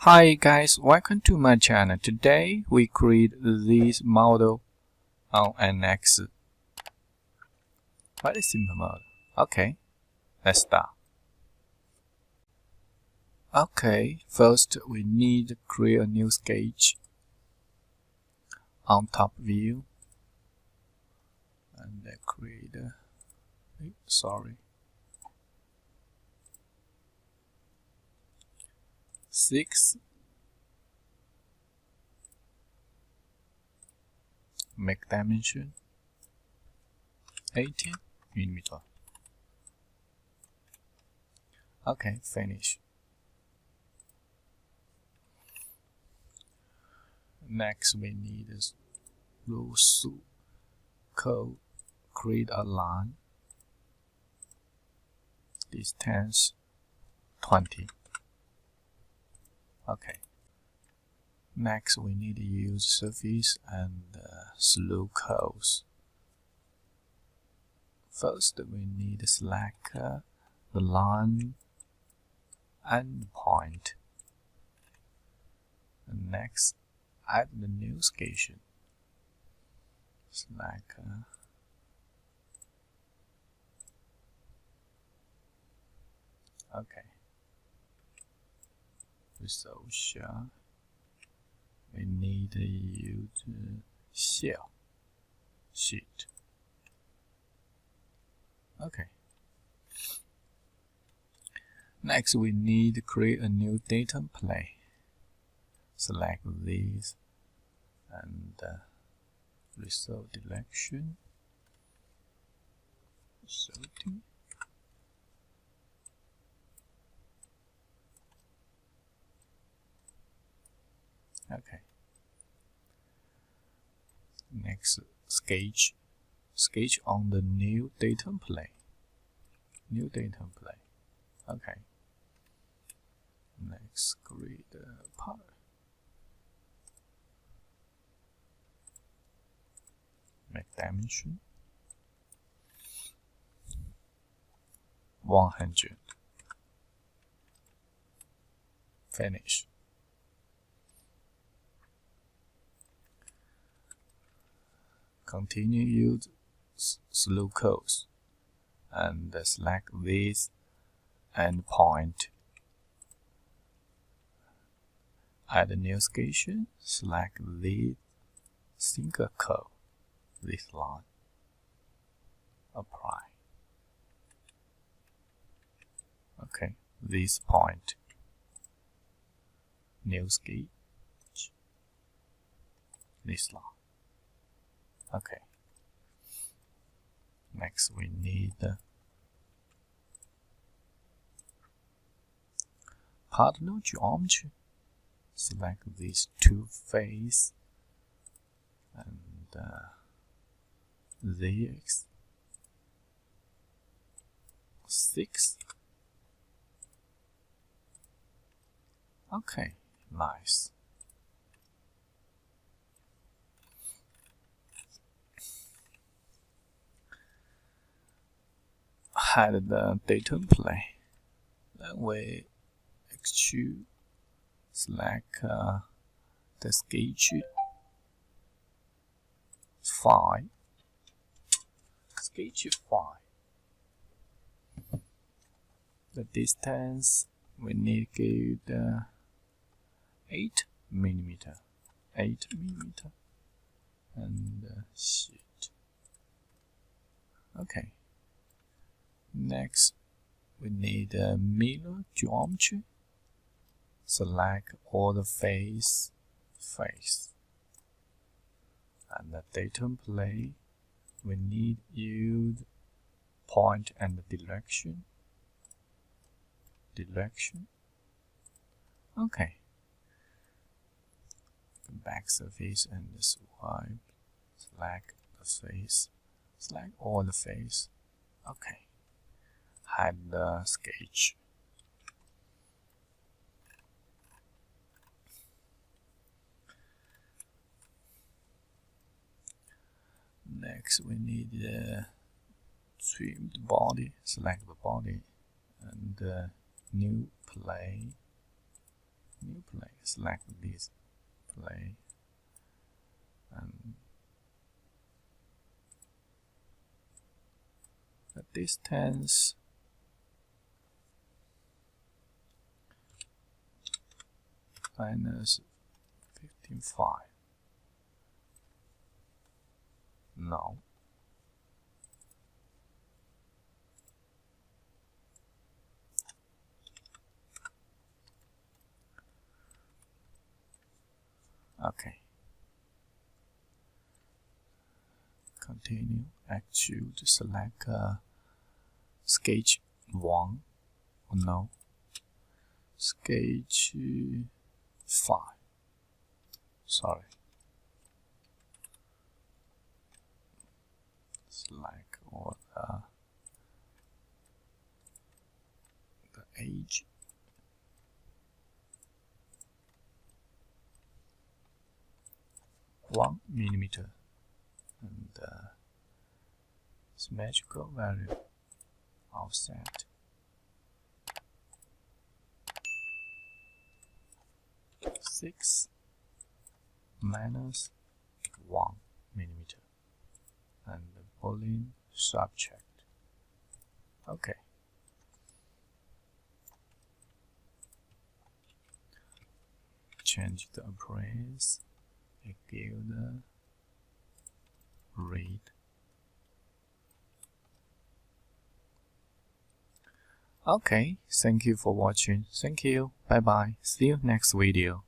Hi guys, welcome to my channel. Today we create this model on NX. Very simple model. Okay, let's start. Okay, first we need to create a new sketch on top view and create a, six. Make dimension 18 millimeter. Okay, finish. Next, we need rule code. Create a line. Distance 20. Okay. Next, we need to use surface and slow curves. First, we need to select the line and point. And next, add the new sketch. Select okay. Result shell. We need to use shell sheet. Okay. Next, we need to create a new data plane. Select these and result direction. Sorting. Okay. Next, sketch on the new data plane. Okay. Next, create a part. Make dimension 100. Finish. Continue use slow curves and select this and point. Add a new sketch. Select the single curve. This line. Apply. Okay, this point. New sketch. This line. Okay. Next, we need Polygonal geometry. Select these two faces and ZX 6. Okay, nice. Hide the data plane. Then we extrude. Select the sketch file. The distance we need to give 8 millimeter, and sheet. Okay. Next, we need a mirror geometry. Select all the face, and the data plane. We need use point and direction. Okay. Back surface and swipe. Select the face. Select all the face. Okay. Hide the sketch. Next, we need trim the body. Select the body and new plane. new plane, select this plane, and the distance minus 15.5. No. Okay. Continue. Extrude. Select sketch 1. Oh no. Sketch 5. Sorry. Select all the edge. One millimeter, and symmetrical value offset 6 minus 1 millimeter, and the Boolean subtract. Okay. Change the appearance. Give the read. Okay, thank you for watching. Thank you. Bye bye. See you next video.